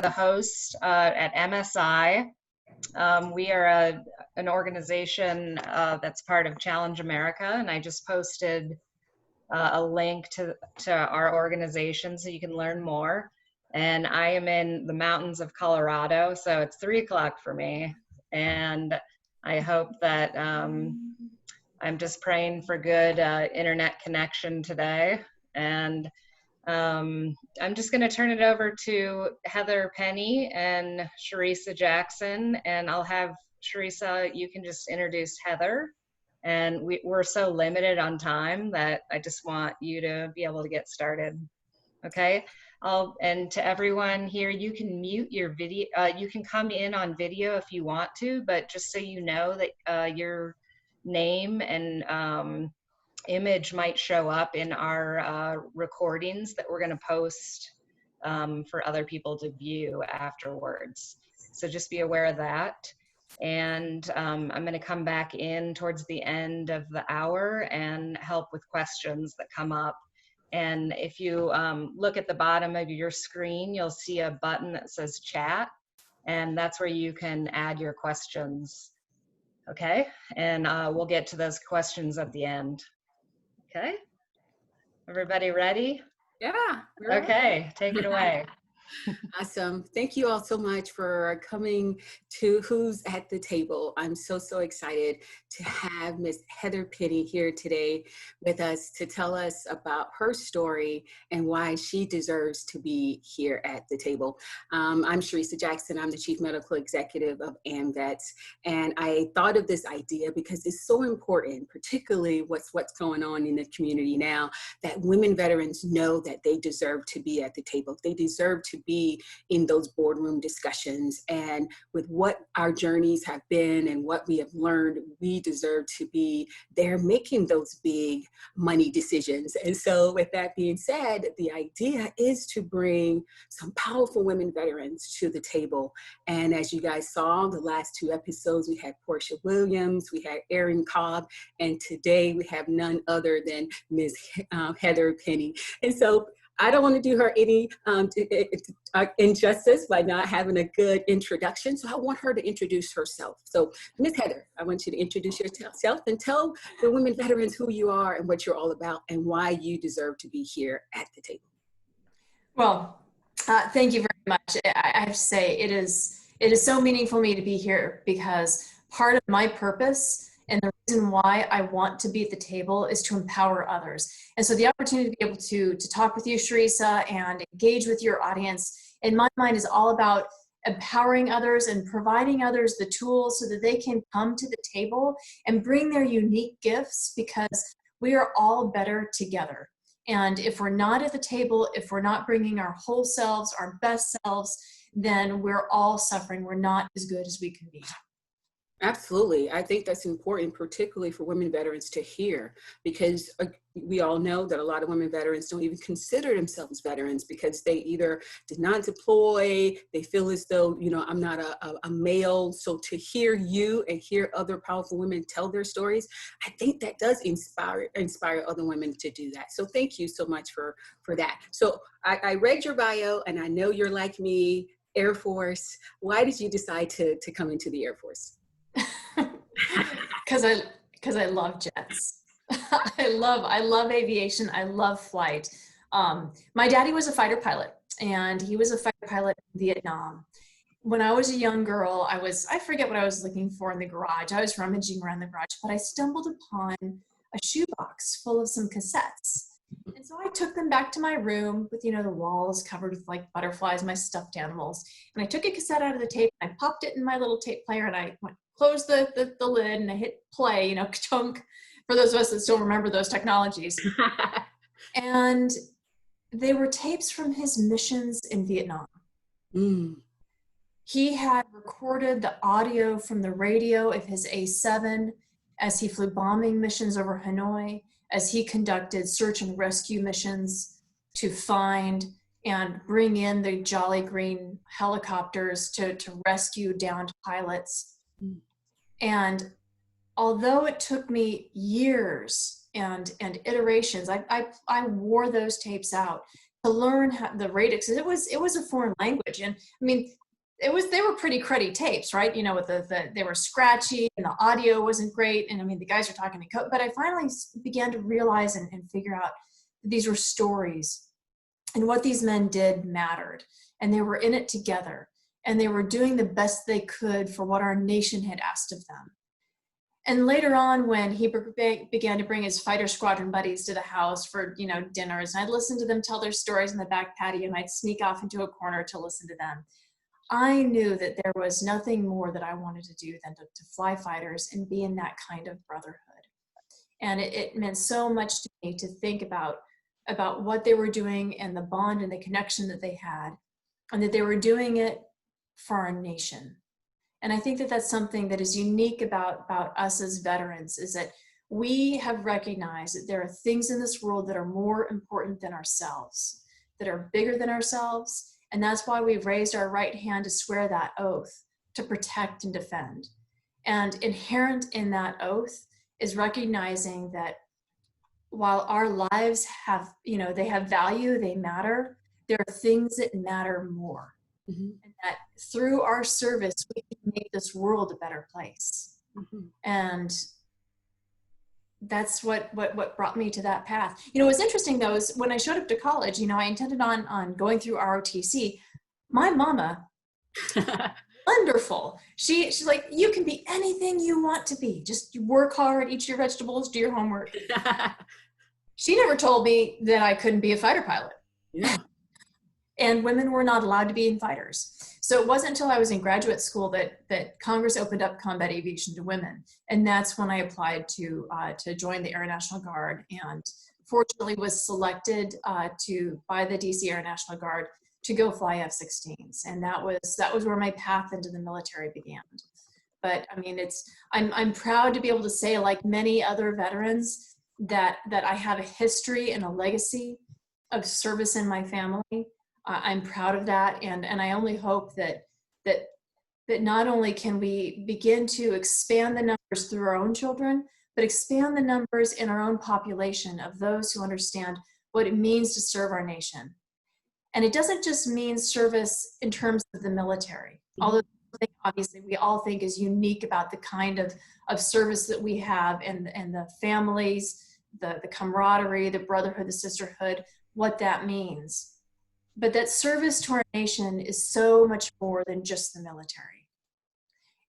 the host at MSI. We are an organization that's part of Challenge America, and I just posted a link to our organization so you can learn more. And I am in the mountains of Colorado, so it's 3 o'clock for me. And I hope that I'm just praying for good internet connection today. And I'm just going to turn it over to Heather Penney and Cherissa Jackson, and I'll have Cherissa, you can just introduce Heather. And we're so limited on time that I just want you to be able to get started. Okay. And to everyone here, you can mute your video. You can come in on video if you want to, but just so you know that your name and image might show up in our recordings that we're going to post for other people to view afterwards. So just be aware of that. And I'm going to come back in towards the end of the hour and help with questions that come up. And if you look at the bottom of your screen, you'll see a button that says chat, and that's where you can add your questions. Okay, and we'll get to those questions at the end. Okay, everybody ready? Yeah. Okay, take it away. Awesome. Thank you all so much for coming to Who's at the Table. I'm so excited to have Miss Heather Penney here today with us to tell us about her story and why she deserves to be here at the table. I'm Cherissa Jackson. I'm the Chief Medical Executive of AMVETS, and I thought of this idea because it's so important, particularly what's going on in the community now, that women veterans know that they deserve to be at the table. They deserve to be in those boardroom discussions, and with what our journeys have been and what we have learned, we deserve to be there making those big money decisions. And so with that being said, the idea is to bring some powerful women veterans to the table. And as you guys saw, the last 2 episodes, we had Portia Williams, we had Erin Cobb, and today we have none other than Ms. Heather Penney. And so I don't want to do her any injustice by not having a good introduction. So I want her to introduce herself. So Ms. Heather, I want you to introduce yourself and tell the women veterans who you are and what you're all about and why you deserve to be here at the table. Well, thank you very much. I have to say it is so meaningful for me to be here because part of my purpose and the reason why I want to be at the table is to empower others. And so the opportunity to be able to talk with you, Cherissa, and engage with your audience, in my mind, is all about empowering others and providing others the tools so that they can come to the table and bring their unique gifts, because we are all better together. And if we're not at the table, if we're not bringing our whole selves, our best selves, then we're all suffering. We're not as good as we can be. Absolutely. I think that's important, particularly for women veterans to hear, because we all know that a lot of women veterans don't even consider themselves veterans because they either did not deploy, they feel as though, you know, I'm not a male. So to hear you and hear other powerful women tell their stories, I think that does inspire other women to do that. So thank you so much for that. So I read your bio, and I know you're like me, Air Force. Why did you decide to come into the Air Force? Because I love jets. I love aviation. I love flight. My daddy was a fighter pilot, and he was a fighter pilot in Vietnam. When I was a young girl, I forget what I was looking for in the garage. I was rummaging around the garage, but I stumbled upon a shoebox full of some cassettes. And so I took them back to my room with, you know, the walls covered with like butterflies, my stuffed animals. And I took a cassette out of the tape, and I popped it in my little tape player, and I closed the lid, and I hit play, you know, chunk, for those of us that still remember those technologies. And they were tapes from his missions in Vietnam. Mm. He had recorded the audio from the radio of his A7 as he flew bombing missions over Hanoi, as he conducted search and rescue missions to find and bring in the Jolly Green helicopters to rescue downed pilots. Mm. And although it took me years and iterations, I wore those tapes out. to learn how the radix. It was a foreign language, and I mean, they were pretty cruddy tapes, right? You know, with they were scratchy and the audio wasn't great, and I mean, the guys were talking to code. But I finally began to realize and figure out that these were stories, and what these men did mattered, and they were in it together, and they were doing the best they could for what our nation had asked of them. And later on, when he began to bring his fighter squadron buddies to the house for, you know, dinners, and I'd listen to them tell their stories in the back patio, and I'd sneak off into a corner to listen to them. I knew that there was nothing more that I wanted to do than to fly fighters and be in that kind of brotherhood. And it meant so much to me to think about what they were doing and the bond and the connection that they had, and that they were doing it for our nation. And I think that that's something that is unique about us as veterans, is that we have recognized that there are things in this world that are more important than ourselves, that are bigger than ourselves. And that's why we've raised our right hand to swear that oath to protect and defend. And inherent in that oath is recognizing that while our lives have, you know, they have value, they matter, there are things that matter more. Mm-hmm. And that through our service, we can make this world a better place. Mm-hmm. And that's what brought me to that path. You know, what's interesting though is when I showed up to college, you know, I intended on going through ROTC. My mama, wonderful. She's like, you can be anything you want to be. Just work hard, eat your vegetables, do your homework. She never told me that I couldn't be a fighter pilot. Yeah. And women were not allowed to be in fighters. So it wasn't until I was in graduate school that Congress opened up combat aviation to women. And that's when I applied to join the Air National Guard, and fortunately was selected by the DC Air National Guard to go fly F-16s. And that was where my path into the military began. But I mean, I'm proud to be able to say, like many other veterans, that I have a history and a legacy of service in my family. I'm proud of that, and I only hope that not only can we begin to expand the numbers through our own children, but expand the numbers in our own population of those who understand what it means to serve our nation. And it doesn't just mean service in terms of the military, although obviously we all think is unique about the kind of service that we have, and the families, the camaraderie, the brotherhood, the sisterhood, what that means. But that service to our nation is so much more than just the military.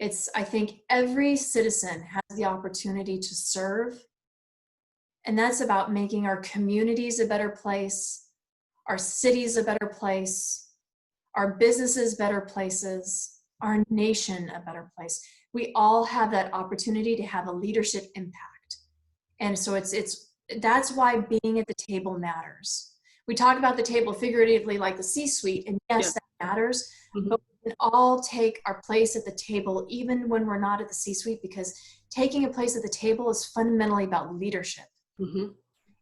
I think every citizen has the opportunity to serve. And that's about making our communities a better place, our cities a better place, our businesses better places, our nation a better place. We all have that opportunity to have a leadership impact. And so that's why being at the table matters. We talk about the table figuratively like the C-suite, and yes, that matters, but we can all take our place at the table even when we're not at the C-suite, because taking a place at the table is fundamentally about leadership. Mm-hmm.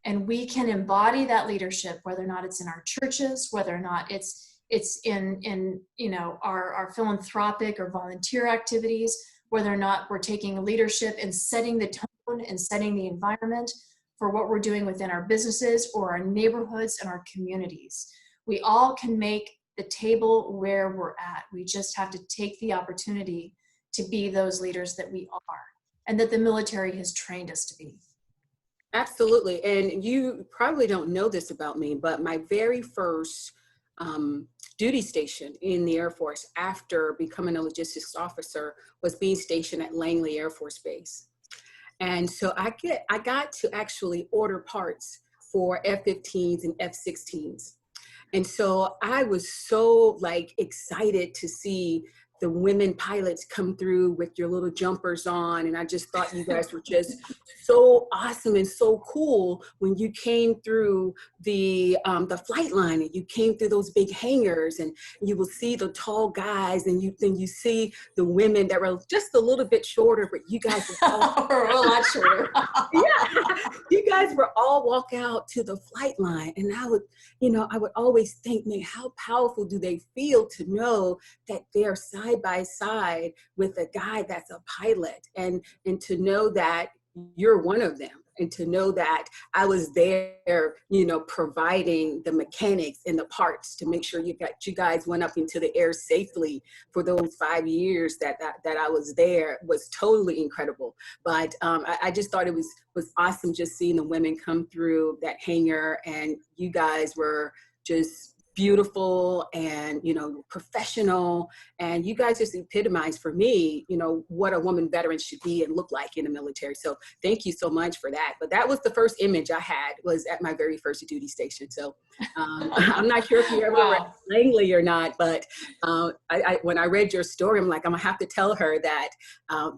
And we can embody that leadership, whether or not it's in our churches, whether or not it's in you know, our philanthropic or volunteer activities, whether or not we're taking leadership and setting the tone and setting the environment for what we're doing within our businesses or our neighborhoods and our communities. We all can make the table where we're at. We just have to take the opportunity to be those leaders that we are, and that the military has trained us to be. Absolutely. And you probably don't know this about me, but my very first duty station in the Air Force after becoming a logistics officer was being stationed at Langley Air Force Base. And so I got to actually order parts for F-15s and F-16s. And so I was so excited to see the women pilots come through with your little jumpers on. And I just thought you guys were just so awesome and so cool when you came through the flight line, and you came through those big hangars, and you will see the tall guys, and then you see the women that were just a little bit shorter, but you guys were all a lot shorter. Yeah, you guys were all walk out to the flight line. And I would always think, man, how powerful do they feel to know that they're side by side with a guy that's a pilot, and to know that you're one of them. And to know that I was there, you know, providing the mechanics and the parts to make sure you guys went up into the air safely for those 5 years that I was there was totally incredible. But I just thought it was awesome just seeing the women come through that hangar, and you guys were just beautiful and, you know, professional, and you guys just epitomized for me, you know, what a woman veteran should be and look like in the military. So thank you so much for that. But that was the first image I had, was at my very first duty station. So I'm not sure if you ever read Langley or not, but when I read your story, I'm like, I'm gonna have to tell her that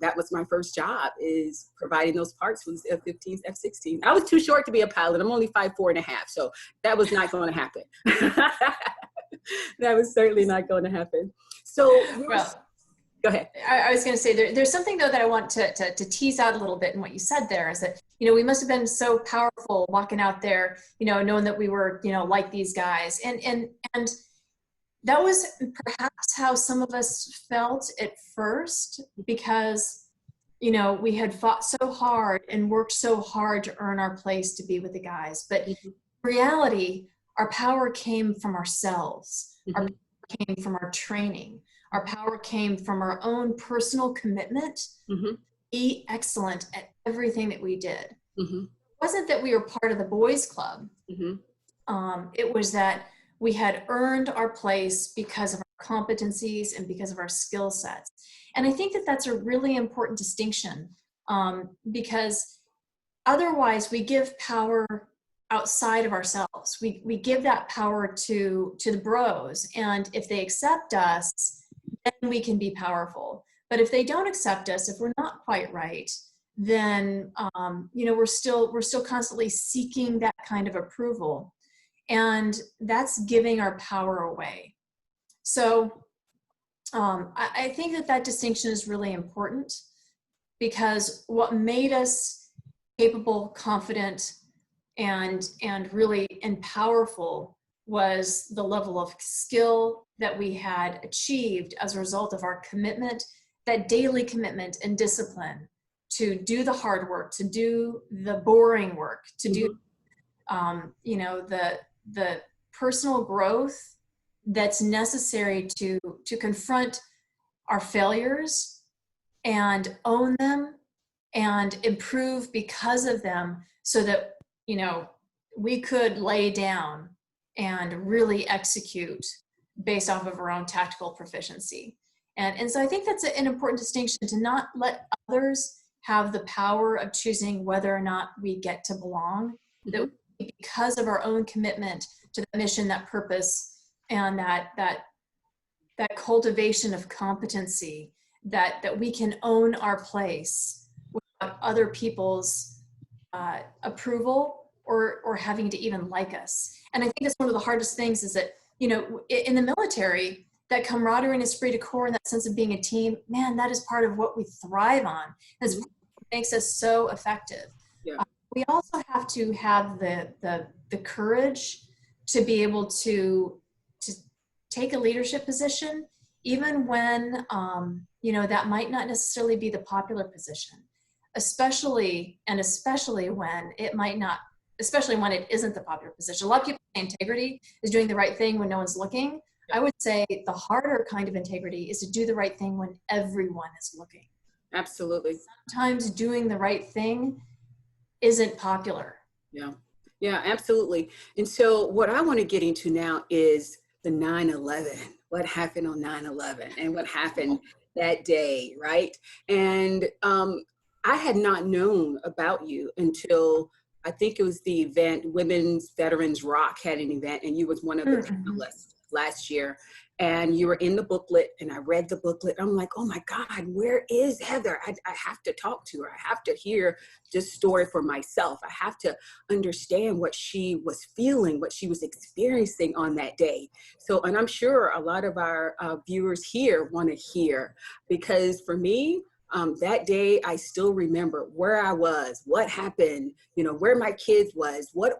that was my first job, is providing ththose parts for the F-15s, F-16. I was too short to be a pilot. I'm only 5'4.5", so that was not going to happen. That was certainly not going to happen. So, Well, go ahead. I was going to say, there's something though that I want to tease out a little bit in what you said there, is that, you know, we must have been so powerful walking out there, you know, knowing that we were, you know, like these guys. And that was perhaps how some of us felt at first, because, you know, we had fought so hard and worked so hard to earn our place to be with the guys. But in reality, our power came from ourselves. Our power came from our training. Our power came from our own personal commitment to be excellent at everything that we did. It wasn't that we were part of the boys club. It was that we had earned our place because of our competencies and because of our skill sets. And I think that that's a really important distinction, because otherwise we give power outside of ourselves. We give that power to the bros, and if they accept us, then we can be powerful. But if they don't accept us, if we're not quite right, then you know, we're still constantly seeking that kind of approval, and that's giving our power away. So I think that distinction is really important, because what made us capable, confident, and really powerful was the level of skill that we had achieved as a result of our commitment, that daily commitment and discipline to do the hard work, to do the boring work, to do you know, the personal growth that's necessary to confront our failures and own them and improve because of them, so that, you know, we could lay down and really execute based off of our own tactical proficiency. And so I think that's an important distinction, to not let others have the power of choosing whether or not we get to belong, that because of our own commitment to the mission, that purpose, and that cultivation of competency, that we can own our place without other people's approval or having to even like us. And I think that's one of the hardest things, is that, you know, in the military, that camaraderie and esprit de corps and that sense of being a team, man, that is part of what we thrive on. That's what makes us so effective. Yeah. We also have to have the courage to be able to take a leadership position, even when you know, that might not necessarily be the popular position, especially when it might not, especially when it isn't the popular position. A lot of people say integrity is doing the right thing when no one's looking. I would say the harder kind of integrity is to do the right thing when everyone is looking. Absolutely. Sometimes doing the right thing isn't popular. Yeah, absolutely. And so what I want to get into now is the 9/11. What happened on 9/11 and what happened that day, right? And I had not known about you until, I think it was the event, Women's Veterans Rock had an event, and you was one of the panelists last year. And you were in the booklet, and I read the booklet. I'm like, oh my God, where is Heather? I have to talk to her. I have to hear this story for myself. I have to understand what she was feeling, what she was experiencing on that day. So, and I'm sure a lot of our viewers here want to hear, because for me, that day, I still remember where I was, what happened, you know, where my kids was, what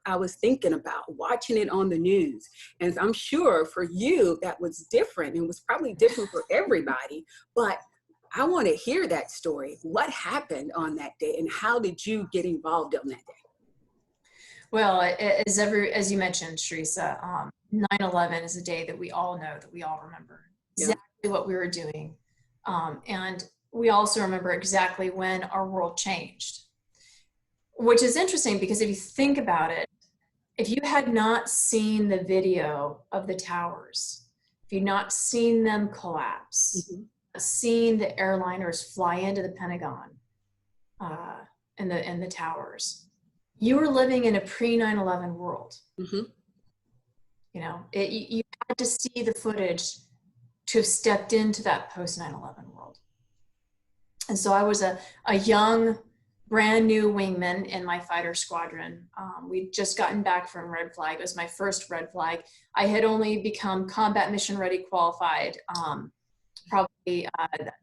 I was thinking about, watching it on the news. And I'm sure for you, that was different. It was probably different for everybody. But I want to hear that story. What happened on that day, and how did you get involved on that day? Well, as you mentioned, Cherissa, 9/11 is a day that we all know, that we all remember exactly what we were doing. And we also remember exactly when our world changed, which is interesting because if you think about it, if you had not seen the video of the towers, if you'd not seen them collapse, seen the airliners fly into the Pentagon and the towers, you were living in a pre-9/11 world. You know, you had to see the footage to have stepped into that post-9/11 world. And so I was a young, brand new wingman in my fighter squadron. We'd just gotten back from Red Flag. It was my first Red Flag. I had only become combat mission ready qualified probably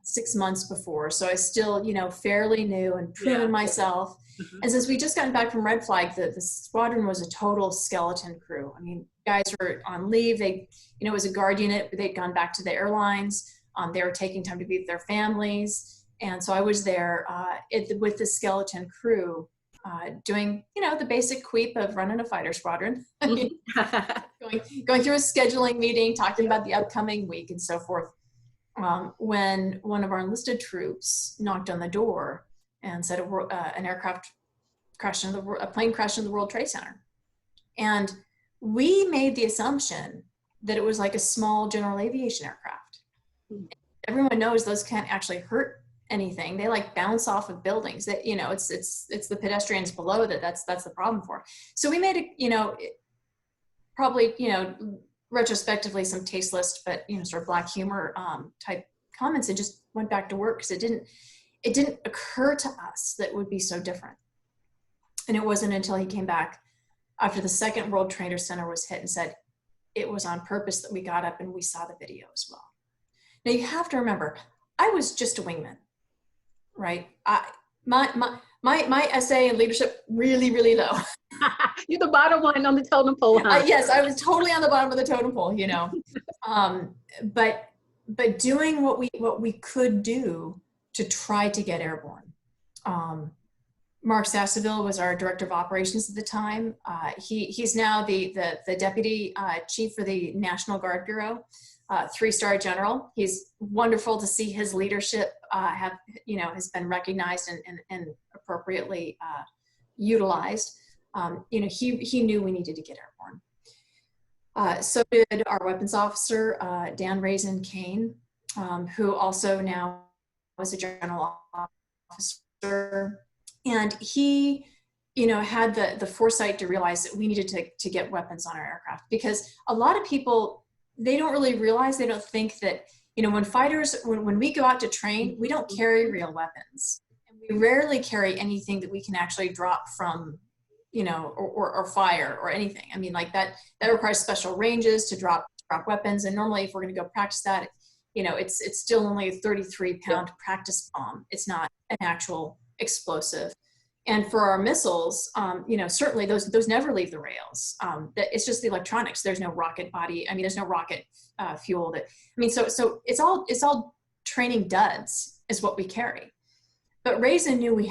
6 months before. So I still, you know, fairly new and proven myself. And since we just gotten back from Red Flag, the squadron was a total skeleton crew. I mean, guys were on leave. They, you know, it was a guard unit. They'd gone back to the airlines. They were taking time to be with their families. And so I was there with the skeleton crew doing, you know, the basic queep of running a fighter squadron, going through a scheduling meeting, talking about the upcoming week and so forth. When one of our enlisted troops knocked on the door and said an aircraft crashed into a plane crashed into the World Trade Center. And we made the assumption that it was like a small general aviation aircraft. Everyone knows those can't actually hurt anything. They like bounce off of buildings. That, you know, it's the pedestrians below that's the problem for. So we made you know, probably, you know, retrospectively some tasteless, but, you know, sort of black humor type comments, and just went back to work because it didn't occur to us that it would be so different. And it wasn't until he came back after the second World Trade Center was hit and said it was on purpose that we got up and we saw the video as well. Now you have to remember, I was just a wingman, right? My essay and leadership really, really low. You're the bottom one on the totem pole, huh? Yes, I was totally on the bottom of the totem pole, you know. But doing what we could do to try to get airborne. Mark Sasseville was our director of operations at the time. He's now the deputy chief for the National Guard Bureau, 3-star general. He's wonderful to see his leadership has been recognized and appropriately utilized. You know, he knew we needed to get airborne. So did our weapons officer, Dan Raisin Kane, who also now was a general officer. And he, you know, had the foresight to realize that we needed to get weapons on our aircraft, because a lot of people, they don't really realize, they don't think that, you know, when we go out to train, we don't carry real weapons. And we rarely carry anything that we can actually drop from, you know, or fire or anything. I mean, like that requires special ranges to drop weapons. And normally if we're going to go practice that, you know, it's still only a 33-pound practice bomb. It's not an actual explosive. And for our missiles, you know, certainly those never leave the rails. It's just the electronics. There's no rocket body. I mean, there's no rocket fuel. So it's all training duds is what we carry. But Raisin knew he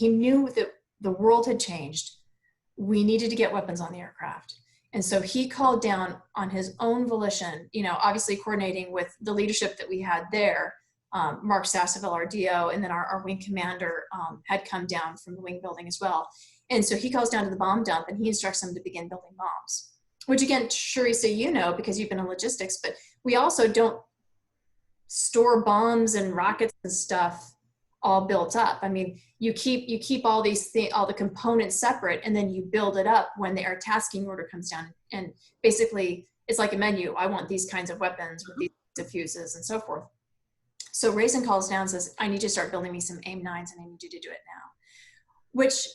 knew that the world had changed. We needed to get weapons on the aircraft. And so he called down on his own volition, you know, obviously coordinating with the leadership that we had there. Mark Sasseville, our DO, and then our wing commander had come down from the wing building as well. And so he goes down to the bomb dump and he instructs them to begin building bombs, which again, Cherissa, you know, because you've been in logistics, but we also don't store bombs and rockets and stuff all built up. I mean, you keep all all the components separate, and then you build it up when the air tasking order comes down. And basically it's like a menu. I want these kinds of weapons with these diffuses and so forth. So Raisin calls down and says, I need you to start building me some AIM-9s, and I need you to do it now. Which,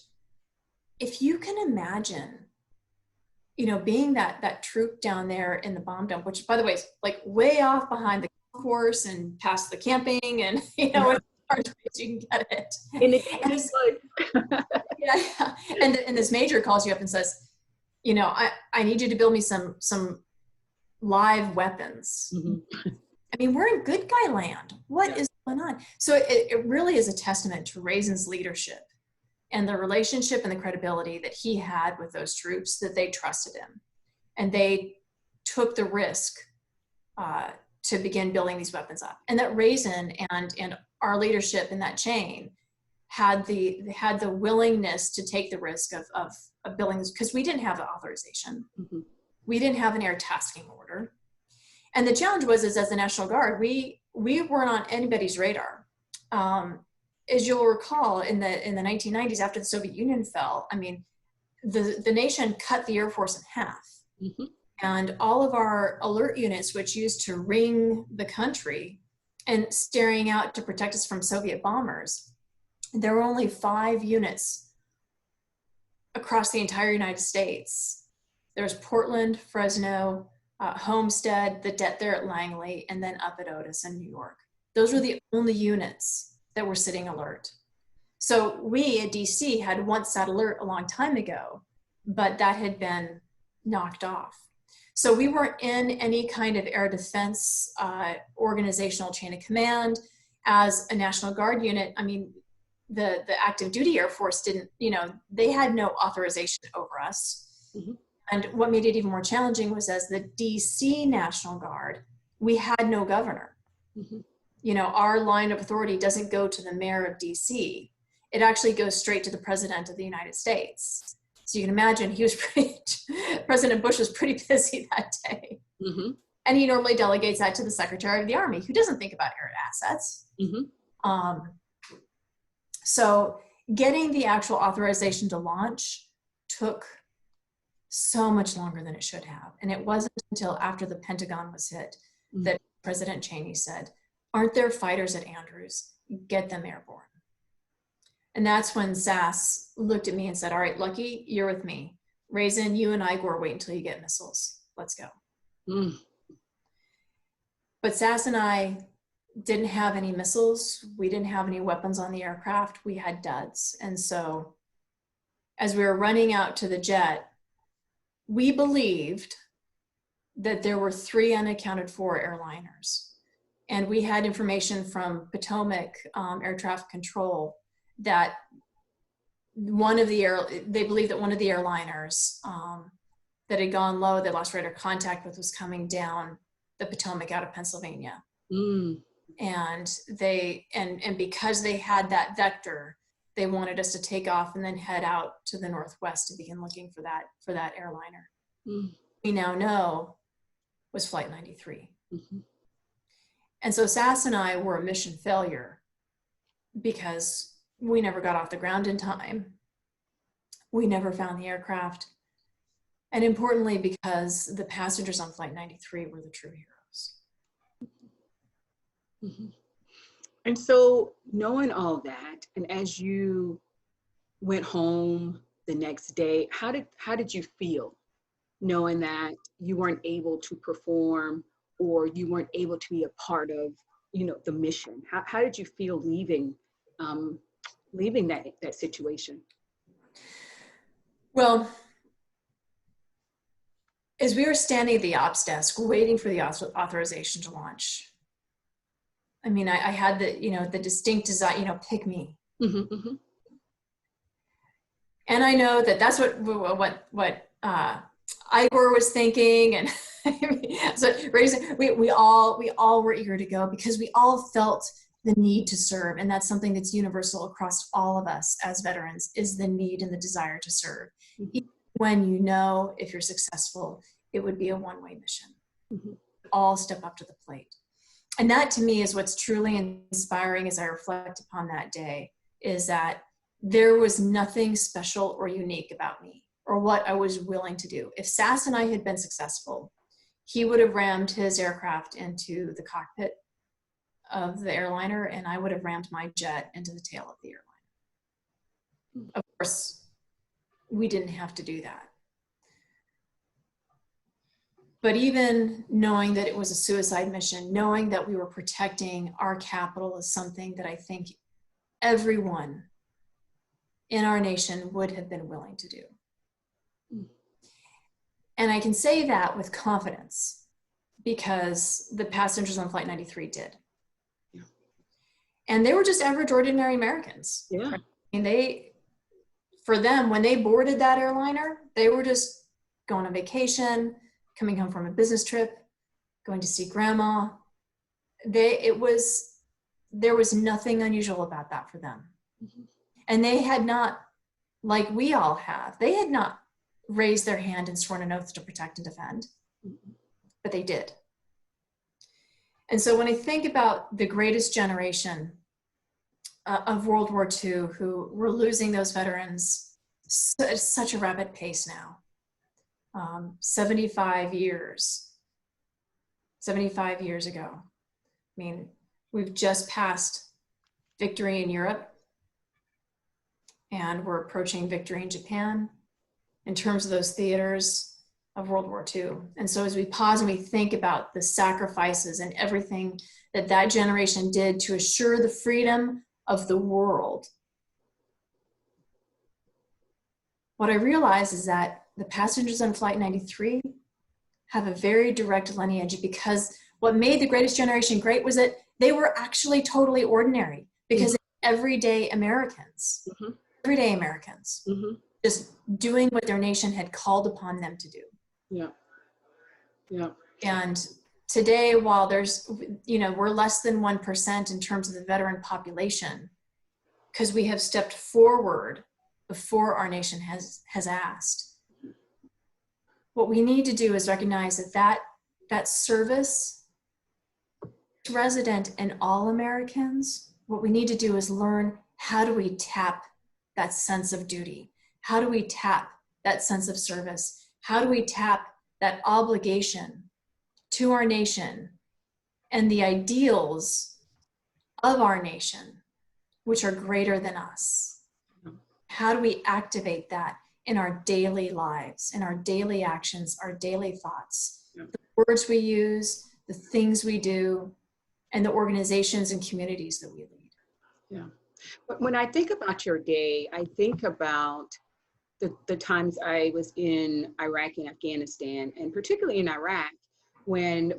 if you can imagine, you know, being that troop down there in the bomb dump, which by the way is like way off behind the course and past the camping, and you know, as far as you can get it. And it's good. Yeah. And this major calls you up and says, you know, I need you to build me some live weapons. I mean, we're in good guy land. What is going on? So it really is a testament to Raisin's leadership and the relationship and the credibility that he had with those troops, that they trusted him. And they took the risk to begin building these weapons up. And that Raisin and our leadership in that chain had the willingness to take the risk of building this, because we didn't have the authorization. Mm-hmm. We didn't have an air tasking order. And the challenge was, as the National Guard, we weren't on anybody's radar. As you'll recall, in the 1990s, after the Soviet Union fell, I mean, the nation cut the Air Force in half. Mm-hmm. And all of our alert units, which used to ring the country and staring out to protect us from Soviet bombers, there were only 5 units across the entire United States. There's Portland, Fresno, Homestead, the Det there at Langley, and then up at Otis in New York. Those were the only units that were sitting alert. So we at DC had once sat alert a long time ago, but that had been knocked off. So we weren't in any kind of air defense organizational chain of command. As a National Guard unit, I mean, the active duty Air Force didn't, they had no authorization over us. Mm-hmm. And what made it even more challenging was, as the DC National Guard, we had no governor. Mm-hmm. Our line of authority doesn't go to the mayor of DC. It actually goes straight to the president of the United States. So you can imagine President Bush was pretty busy that day. Mm-hmm. And he normally delegates that to the Secretary of the Army, who doesn't think about air assets. Mm-hmm. So getting the actual authorization to launch took so much longer than it should have. And it wasn't until after the Pentagon was hit that President Cheney said, "Aren't there fighters at Andrews? Get them airborne." And that's when SAS looked at me and said, "All right, Lucky, you're with me. Raisin, you and Igor, wait until you get missiles. Let's go." Mm. But SAS and I didn't have any missiles. We didn't have any weapons on the aircraft. We had duds. And so as we were running out to the jet, we believed that there were 3 unaccounted for airliners. And we had information from Potomac Air Traffic Control that they believed that one of the airliners that had gone low, that lost radar contact with, was coming down the Potomac out of Pennsylvania. Mm. And because they had that vector, they wanted us to take off and then head out to the northwest to begin looking for that airliner. Mm. We now know was Flight 93. Mm-hmm. And so SAS and I were a mission failure because we never got off the ground in time. We never found the aircraft. And importantly, because the passengers on Flight 93 were the true heroes. Mm-hmm. And so knowing all that, and as you went home the next day, how did you feel knowing that you weren't able to perform, or you weren't able to be a part of, the mission? How did you feel leaving that situation? Well, as we were standing at the ops desk waiting for the authorization to launch, I mean, I had the distinct desire, pick me. Mm-hmm, mm-hmm. And I know that that's what Igor was thinking, and so we all were eager to go because we all felt the need to serve, and that's something that's universal across all of us as veterans, is the need and the desire to serve. Mm-hmm. Even when if you're successful, it would be a one-way mission. Mm-hmm. All step up to the plate. And that to me is what's truly inspiring as I reflect upon that day, is that there was nothing special or unique about me or what I was willing to do. If SAS and I had been successful, he would have rammed his aircraft into the cockpit of the airliner, and I would have rammed my jet into the tail of the airliner. Of course, we didn't have to do that. But even knowing that it was a suicide mission, knowing that we were protecting our capital, is something that I think everyone in our nation would have been willing to do. And I can say that with confidence because the passengers on Flight 93 did. Yeah. And they were just average, ordinary Americans. Yeah. Right? And for them, when they boarded that airliner, they were just going on vacation, coming home from a business trip, going to see grandma. There was nothing unusual about that for them. Mm-hmm. And they had not, like we all have, they had not raised their hand and sworn an oath to protect and defend, but they did. And so when I think about the greatest generation of World War II, who were losing those veterans at such a rapid pace now, 75 years ago. I mean, we've just passed victory in Europe, and we're approaching victory in Japan in terms of those theaters of World War II. And so as we pause and we think about the sacrifices and everything that that generation did to assure the freedom of the world, what I realize is that the passengers on Flight 93 have a very direct lineage, because what made the greatest generation great was that they were actually totally ordinary, because everyday Americans, just doing what their nation had called upon them to do. Yeah. Yeah. And today, while there's, we're less than 1% in terms of the veteran population, because we have stepped forward before our nation has asked. What we need to do is recognize that service is resident in all Americans. What we need to do is learn, how do we tap that sense of duty? How do we tap that sense of service? How do we tap that obligation to our nation and the ideals of our nation, which are greater than us? How do we activate that in our daily lives, in our daily actions, our daily thoughts, the words we use, the things we do, and the organizations and communities that we lead? Yeah. But when I think about your day, I think about the times I was in Iraq and Afghanistan, and particularly in Iraq, when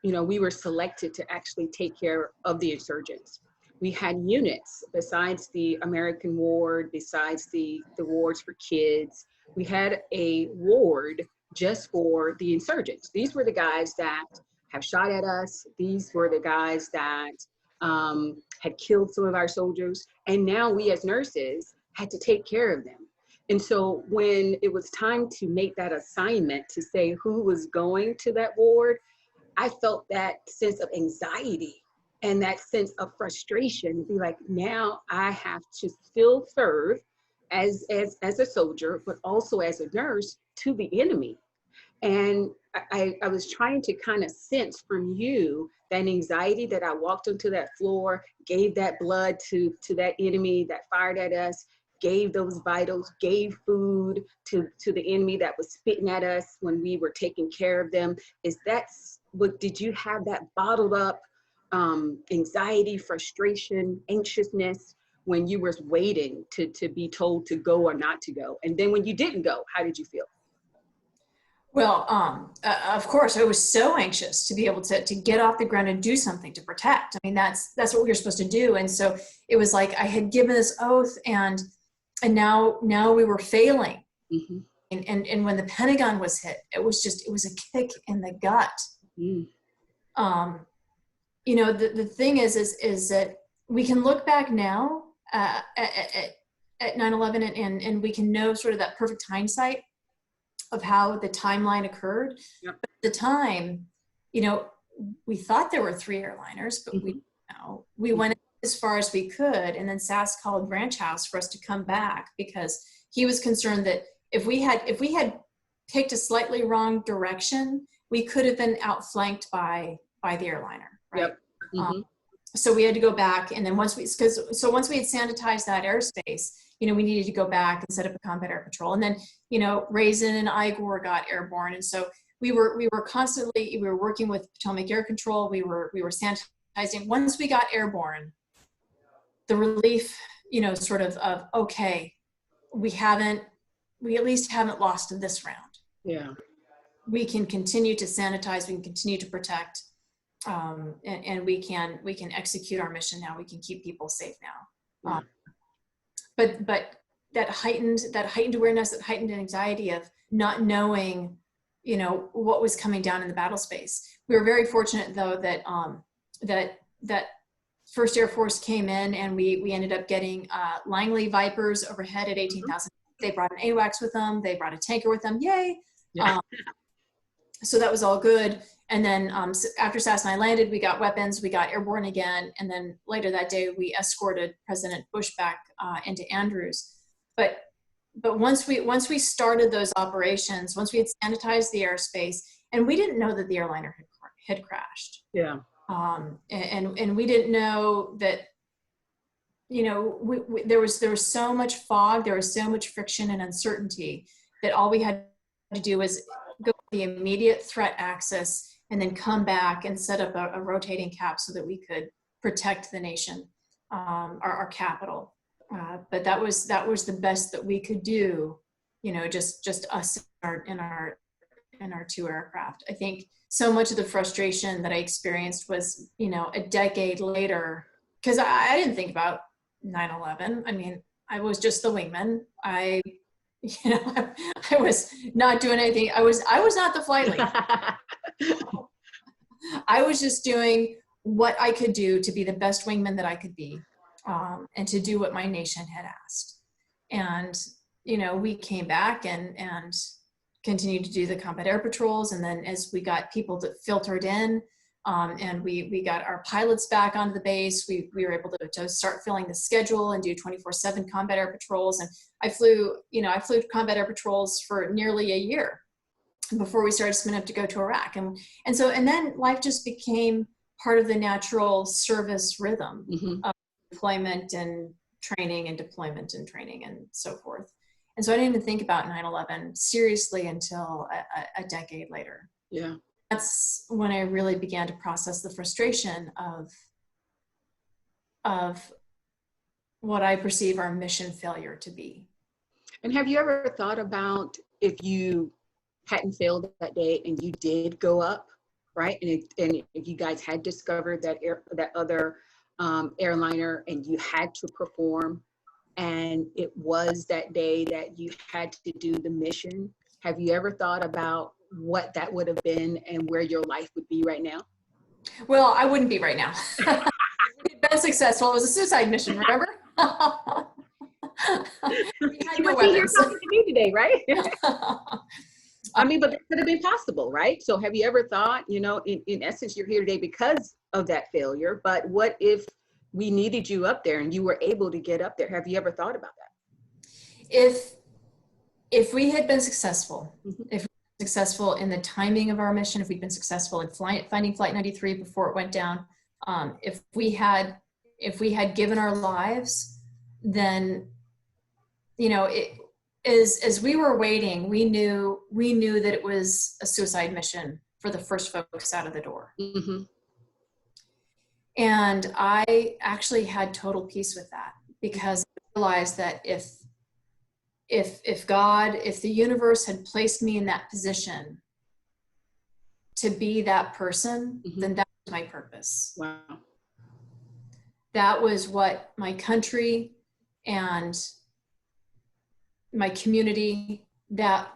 we were selected to actually take care of the insurgents. We had units besides the American ward, besides the wards for kids. We had a ward just for the insurgents. These were the guys that have shot at us. These were the guys that had killed some of our soldiers. And now we as nurses had to take care of them. And so when it was time to make that assignment to say who was going to that ward, I felt that sense of anxiety and that sense of frustration. Be like, now I have to still serve as a soldier, but also as a nurse to the enemy. And I was trying to kind of sense from you that anxiety that I walked onto that floor, gave that blood to that enemy that fired at us, gave those vitals, gave food to the enemy that was spitting at us when we were taking care of them. Did you have that bottled up anxiety, frustration, anxiousness when you were waiting to be told to go or not to go? And then when you didn't go, how did you feel? Well, of course, I was so anxious to be able to get off the ground and do something to protect. I mean, that's what we were supposed to do. And so it was like I had given this oath, and now we were failing. Mm-hmm. And when the Pentagon was hit, it was a kick in the gut. Mm. The thing is that we can look back now at 9/11 and we can know sort of that perfect hindsight of how the timeline occurred. Yep. But at the time, we thought there were 3 airliners, but we went as far as we could, and then SAS called Branch House for us to come back, because he was concerned that if we had picked a slightly wrong direction, we could have been outflanked by the airliner, right? Yep. Mm-hmm. So we had to go back, and then once we had sanitized that airspace, we needed to go back and set up a combat air patrol. And then, Raisin and Igor got airborne. And so we were working with Potomac Air Control. We were sanitizing. Once we got airborne, the relief, sort of okay, we at least haven't lost in this round. Yeah. we can continue to sanitize, we can continue to protect, and we can execute our mission now. We can keep people safe now. But that heightened awareness, that heightened anxiety of not knowing, you know, what was coming down in the battle space. We were very fortunate, though, that that First Air Force came in, and we ended up getting Langley Vipers overhead at 18,000. They brought an AWACS with them. They brought a tanker with them. Yay! Yeah. So that was all good. And then after SAS and I landed, we got weapons, we got airborne again. And then later that day, we escorted President Bush back into Andrews. But once we started those operations, once we had sanitized the airspace, and we didn't know that the airliner had crashed. Yeah. And we didn't know that, you know, there was so much fog, there was so much friction and uncertainty that all we had to do was go the immediate threat axis and then come back and set up a rotating cap so that we could protect the nation, our capital. But that was the best that we could do, you know, just us in our two aircraft. I think so much of the frustration that I experienced was, you know, a decade later, because I didn't think about 9/11. I mean, I was just the wingman. I was not doing anything. I was not the flight lead. I was just doing what I could do to be the best wingman that I could be, and to do what my nation had asked. And, you know, we came back and continued to do the combat air patrols. And then as we got people that filtered in, and we got our pilots back onto the base, we were able to start filling the schedule and do 24/7 combat air patrols. And I flew combat air patrols for nearly a year before we started spinning up to go to Iraq. And then life just became part of the natural service rhythm of deployment and training and deployment and training and so forth. And so I didn't even think about 9/11 seriously until a decade later. Yeah. That's when I really began to process the frustration of what I perceive our mission failure to be. And have you ever thought about if you hadn't failed that day and you did go up, right? And if you guys had discovered that other airliner and you had to perform, and it was that day that you had to do the mission, have you ever thought about what that would have been and where your life would be right now? Well, I wouldn't be right now. We'd been successful. It was a suicide mission, remember? We had no weapons. You're talking to me today, right? I mean, but that could have been possible, right? So have you ever thought, you know, in essence, you're here today because of that failure, but what if we needed you up there and you were able to get up there? Have you ever thought about that? If we had been successful, if we were successful in the timing of our mission, if we'd been successful in finding Flight 93 before it went down, if we had given our lives, then, you know, as we were waiting, we knew that it was a suicide mission for the first folks out of the door. And I actually had total peace with that, because I realized that if God, if the universe had placed me in that position to be that person, then that was my purpose. Wow. That was what my country and my community, that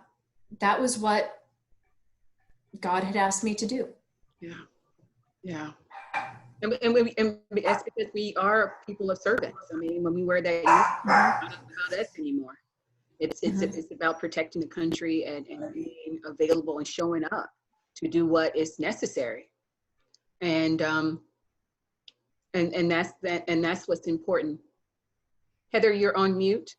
was what God had asked me to do. Yeah. And that's because we are people of service. I mean, when we wear that, it's not about us anymore. It's about protecting the country and being available and showing up to do what is necessary. And that's what's important. Heather, you're on mute.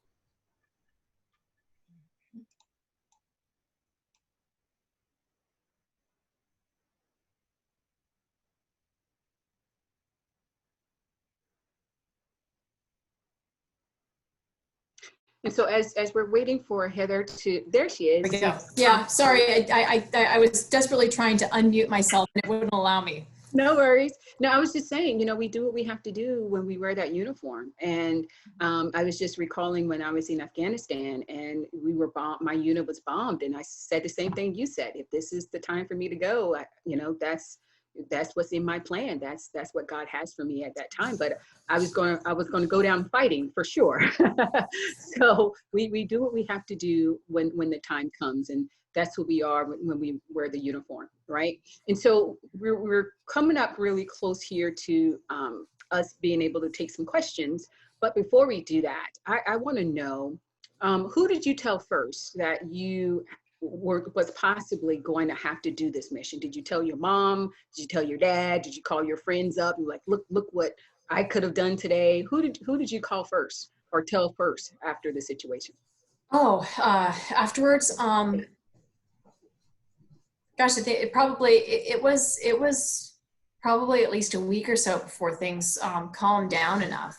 And so as we're waiting for Heather to, there she is. Yeah, sorry, I was desperately trying to unmute myself and it wouldn't allow me. No worries. No, I was just saying, we do what we have to do when we wear that uniform. And I was just recalling when I was in Afghanistan and we were bombed, my unit was bombed. And I said the same thing you said. If this is the time for me to go, that's what's in my plan. That's what God has for me at that time. But I was going to go down fighting for sure. So we do what we have to do when the time comes. And that's who we are when we wear the uniform, right? And so we're coming up really close here to us being able to take some questions. But before we do that, I want to know, who did you tell first that you was possibly going to have to do this mission? Did you tell your mom? Did you tell your dad? Did you call your friends up and like, look what I could have done today? Who did you call first or tell first after the situation? Oh, afterwards, gosh, I think it was probably at least a week or so before things calmed down enough.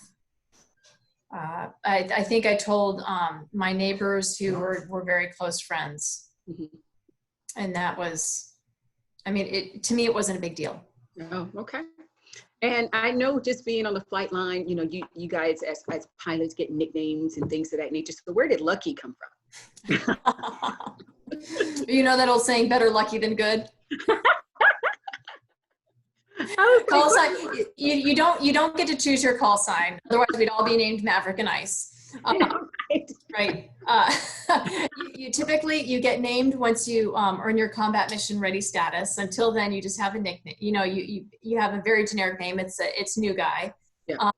I think I told my neighbors who were very close friends, Mm-hmm. and that was, to me, it wasn't a big deal. Oh, okay. And I know just being on the flight line, you guys as pilots get nicknames and things of that nature. So where did Lucky come from? You know that old saying, better lucky than good? Call sign. You don't get to choose your call sign. Otherwise, we'd all be named Maverick and Ice. Right. You typically get named once you earn your combat mission ready status. Until then, you just have a nickname. You have a very generic name. It's new guy. Yeah.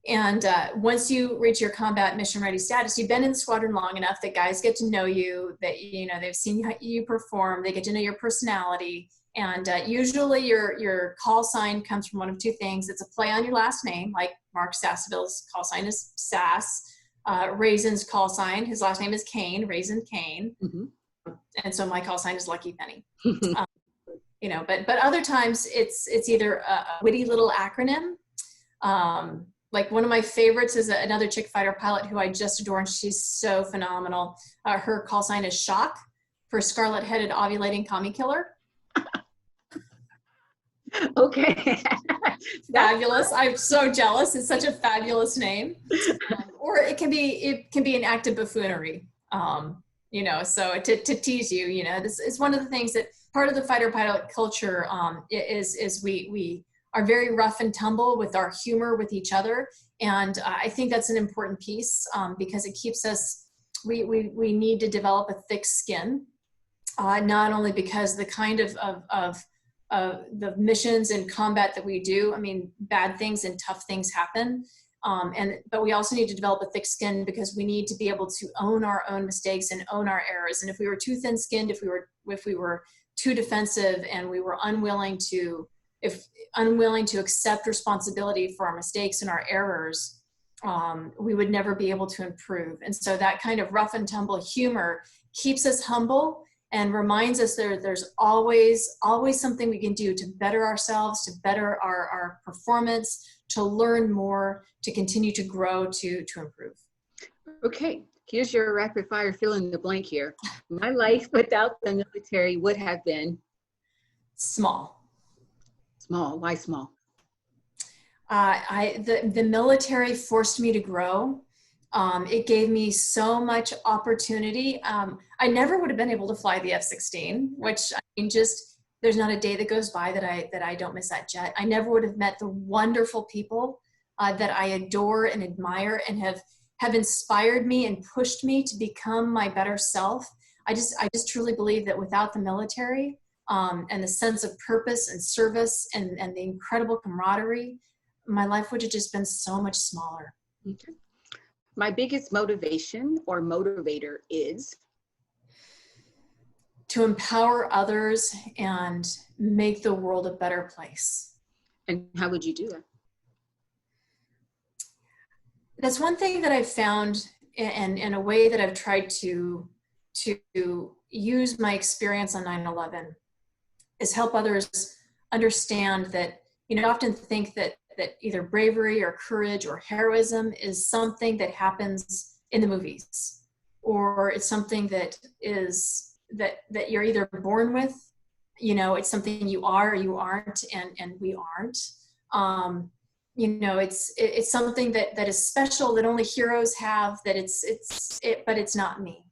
And once you reach your combat mission ready status, you've been in the squadron long enough that guys get to know you, that they've seen you perform, they get to know your personality. And usually your call sign comes from one of two things. It's a play on your last name, like Mark Sasseville's call sign is Sass. Raisin's call sign, his last name is Kane, Raisin Kane. Mm-hmm. And so my call sign is Lucky Penny. But other times it's either a witty little acronym. Like one of my favorites is another chick fighter pilot who I just adore, and she's so phenomenal. Her call sign is Shock for Scarlet-Headed Ovulating Commie Killer. Okay. Fabulous. I'm so jealous. It's such a fabulous name. Or it can be an act of buffoonery. So to tease you, this is one of the things that part of the fighter pilot culture is we are very rough and tumble with our humor with each other. And I think that's an important piece because it keeps us, we need to develop a thick skin, not only because the kind of the missions and combat that we do, bad things and tough things happen. But we also need to develop a thick skin because we need to be able to own our own mistakes and own our errors. And if we were too thin-skinned, if we were too defensive and we were unwilling to accept responsibility for our mistakes and our errors, we would never be able to improve. And so that kind of rough and tumble humor keeps us humble and reminds us there's always something we can do to better ourselves, to better our performance, to learn more, to continue to grow, to improve. Okay, here's your rapid fire fill in the blank here. My life without the military would have been small. Small. Why small? The military forced me to grow. It gave me so much opportunity. I never would have been able to fly the F-16, which there's not a day that goes by that I don't miss that jet. I never would have met the wonderful people that I adore and admire and have inspired me and pushed me to become my better self. I just truly believe that without the military and the sense of purpose and service and the incredible camaraderie, my life would have just been so much smaller. Okay. My biggest motivation or motivator is? To empower others and make the world a better place. And how would you do that? That's one thing that I've found, and in a way that I've tried to use my experience on 9/11, is help others understand that, I often think that either bravery or courage or heroism is something that happens in the movies, or it's something that you're either born with You know, it's something you are or you aren't, and we aren't. You know, it's something that is special, that only heroes have, that but it's not me.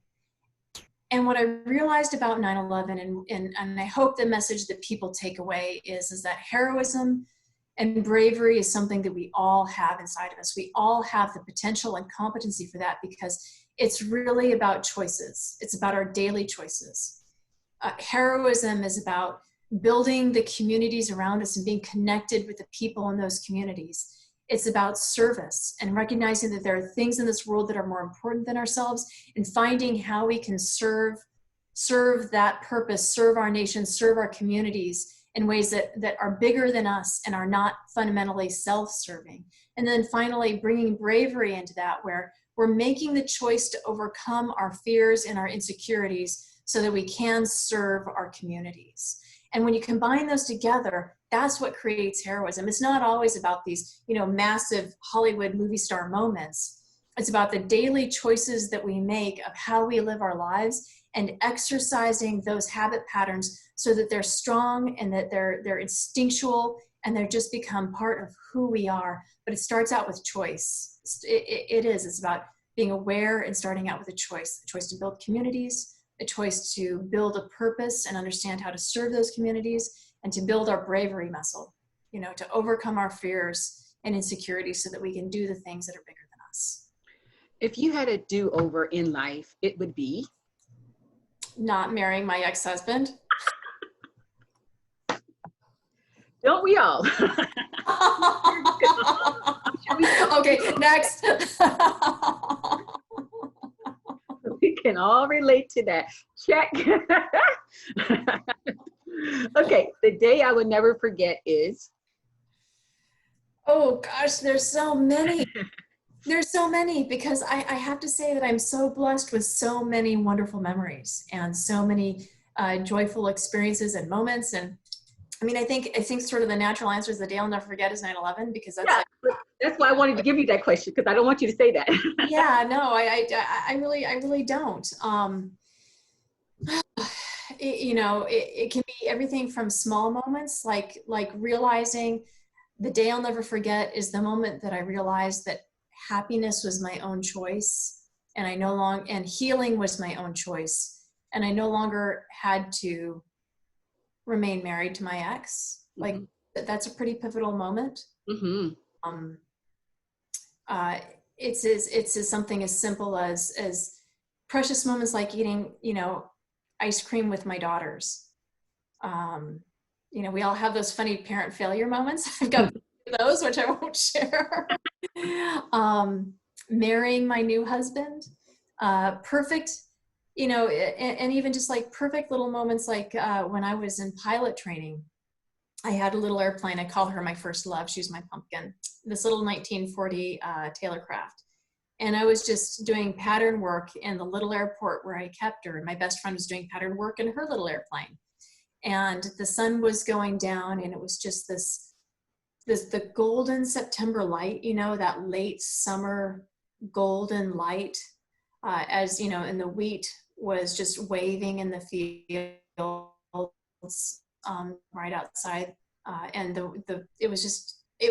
And what I realized about 9/11, and I hope the message that people take away is that heroism and bravery is something that we all have inside of us. We all have the potential and competency for that, because it's really about choices. It's about our daily choices. Heroism is about building the communities around us and being connected with the people in those communities. It's about service and recognizing that there are things in this world that are more important than ourselves, and finding how we can serve that purpose, serve our nation, serve our communities in ways that are bigger than us and are not fundamentally self-serving. And then finally, bringing bravery into that, where we're making the choice to overcome our fears and our insecurities so that we can serve our communities. And when you combine those together, that's what creates heroism. It's not always about these, you know, massive Hollywood movie star moments. It's about the daily choices that we make of how we live our lives, and exercising those habit patterns so that they're strong and that they're instinctual, and they're just become part of who we are. But it starts out with choice. It's about being aware and starting out with a choice to build communities, a choice to build a purpose and understand how to serve those communities, and to build our bravery muscle, you know, to overcome our fears and insecurities so that we can do the things that are bigger than us. If you had a do-over in life, it would be? Not marrying my ex-husband. Don't we all? Okay, next. We can all relate to that. Check. Okay, the day I would never forget is? Oh gosh, there's so many. There's so many, because I have to say that I'm so blessed with so many wonderful memories and so many joyful experiences and moments. And I mean, I think sort of the natural answer is the day I'll never forget is 9/11, because that's that's why I wanted to give you that question, because I don't want you to say that. Yeah, no, I really don't. You know, it can be everything from small moments, like realizing the day I'll never forget is the moment that I realized that happiness was my own choice, and and healing was my own choice, and I no longer had to remain married to my ex. Like, that's a pretty pivotal moment. Mm-hmm. It's as something as simple as precious moments like eating, you know, ice cream with my daughters. You know, we all have those funny parent failure moments. I've got those, which I won't share. Marrying my new husband, perfect, you know, and even just like perfect little moments, like when I was in pilot training, I had a little airplane. I call her my first love. She's my pumpkin. This little 1940 Taylorcraft. And I was just doing pattern work in the little airport where I kept her. And my best friend was doing pattern work in her little airplane. And the sun was going down, and it was just the golden September light, you know, that late summer golden light, as you know, and the wheat was just waving in the fields right outside, and it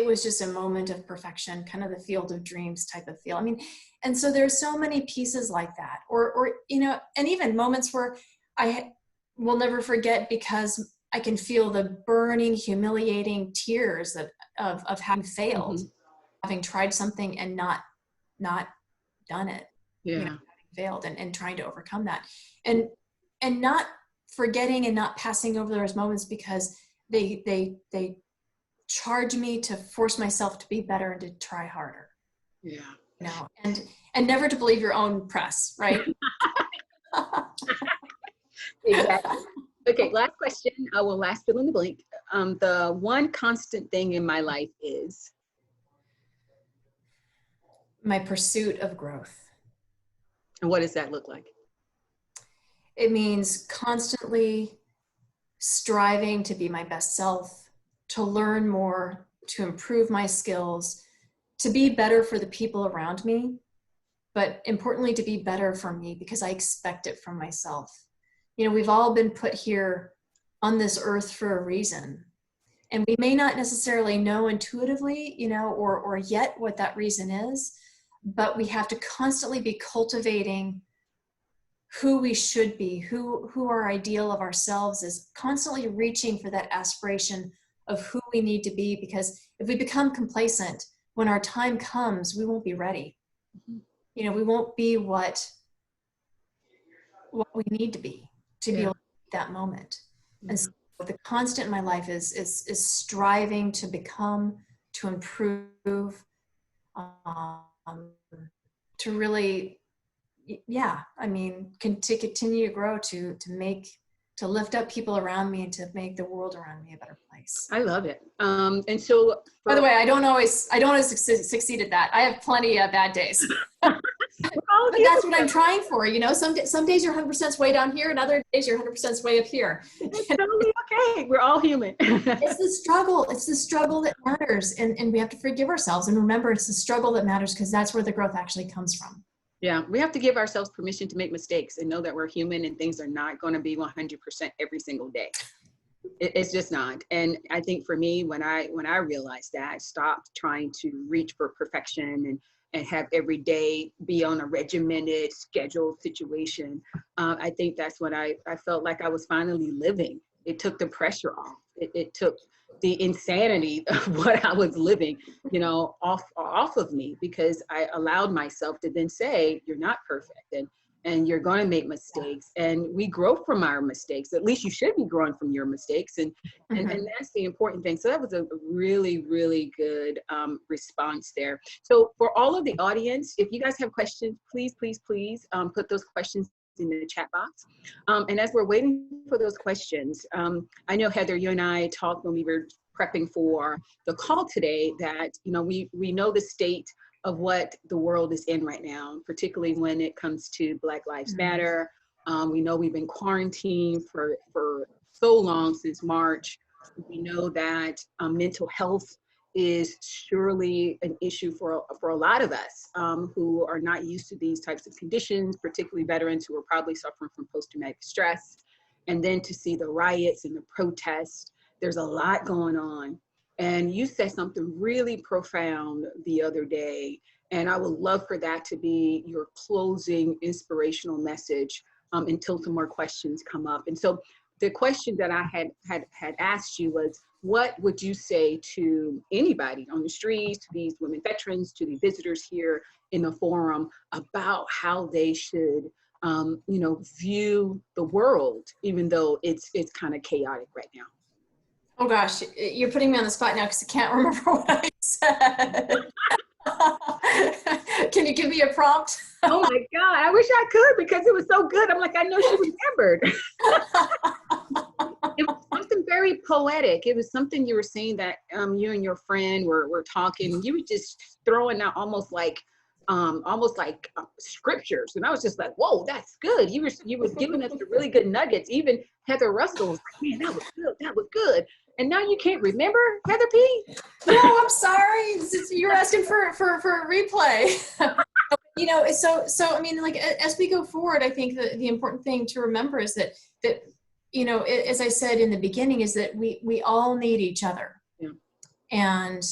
was just a moment of perfection, kind of the field of dreams type of feel. I mean, and so there's so many pieces like that, or you know, and even moments where I will never forget, because I can feel the burning, humiliating tears of having failed, having tried something and not done it, you know, having failed, and trying to overcome that, and not forgetting and not passing over those moments, because they charge me to force myself to be better and to try harder. Yeah. You know, and never to believe your own press, right? Exactly. Okay, last question. I will last fill in the blank. The one constant thing in my life is? My pursuit of growth. And what does that look like? It means constantly striving to be my best self, to learn more, to improve my skills, to be better for the people around me, but importantly, to be better for me, because I expect it from myself. You know, we've all been put here on this earth for a reason. And we may not necessarily know intuitively, or yet what that reason is, but we have to constantly be cultivating who we should be, who our ideal of ourselves is, constantly reaching for that aspiration of who we need to be, because if we become complacent, when our time comes, we won't be ready. We won't be what we need to be be able to meet that moment. And so the constant in my life is striving to become, to improve, to really, to continue to grow, to lift up people around me and to make the world around me a better place. I love it. And so, by the way, I don't always succeed at that. I have plenty of bad days. But that's what I'm trying for. Some days you're 100% way down here, and other days you're 100% way up here. It's totally okay. We're all human. It's the struggle. It's the struggle that matters. And we have to forgive ourselves and remember it's the struggle that matters, because that's where the growth actually comes from. Yeah, we have to give ourselves permission to make mistakes and know that we're human and things are not going to be 100% every single day. It's just not. And I think for me, when I realized that, I stopped trying to reach for perfection and have every day be on a regimented, scheduled situation. I think that's when I felt like I was finally living. It took the pressure off. It took the insanity of what I was living, off of me, because I allowed myself to then say, you're not perfect and you're going to make mistakes, and we grow from our mistakes. At least you should be growing from your mistakes. And that's the important thing. So that was a really, really good response there. So for all of the audience, if you guys have questions, please put those questions in the chat box. And as we're waiting for those questions, I know, Heather, you and I talked when we were prepping for the call today that, we know the state of what the world is in right now, particularly when it comes to Black Lives Matter. We know we've been quarantined for so long, since March. We know that mental health is surely an issue for a lot of us who are not used to these types of conditions, particularly veterans who are probably suffering from post-traumatic stress. And then to see the riots and the protests, there's a lot going on. And you said something really profound the other day, and I would love for that to be your closing inspirational message until some more questions come up. And so the question that I had asked you was, what would you say to anybody on the streets, to these women veterans, to the visitors here in the forum, about how they should, view the world, even though it's kind of chaotic right now? Oh gosh, you're putting me on the spot now because I can't remember what I said. Can you give me a prompt? Oh my God, I wish I could, because it was so good. I'm like, I know she remembered. It was something very poetic. It was something you were saying that you and your friend were talking. You were just throwing out almost like scriptures, and I was just like, whoa, that's good. You were giving us the really good nuggets. Even Heather Russell was like, man, that was good. And now you can't remember, Heather P? No, I'm sorry. You're asking for a replay. So I mean, like, as we go forward, I think that the important thing to remember is that as I said in the beginning, is that we all need each other. Yeah. And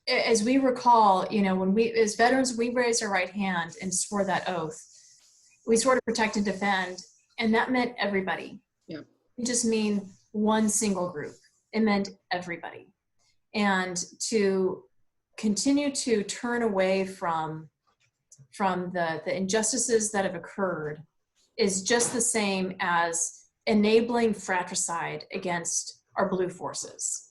as we recall, when we, as veterans, we raised our right hand and swore that oath. We swore to protect and defend, and that meant everybody. Yeah. It just mean one single group. It meant everybody. And to continue to turn away from the injustices that have occurred is just the same as enabling fratricide against our blue forces.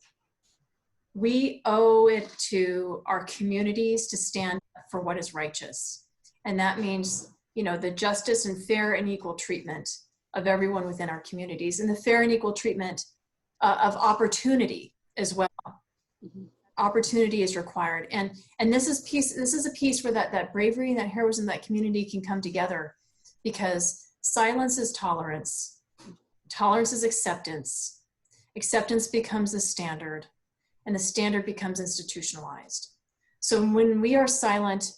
We owe it to our communities to stand up for what is righteous. And that means, the justice and fair and equal treatment of everyone within our communities, and the fair and equal treatment of opportunity as well. Mm-hmm. Opportunity is required. And this is a piece where that bravery and that heroism, that community can come together, because silence is tolerance. Tolerance is acceptance. Acceptance becomes the standard, and the standard becomes institutionalized. So when we are silent,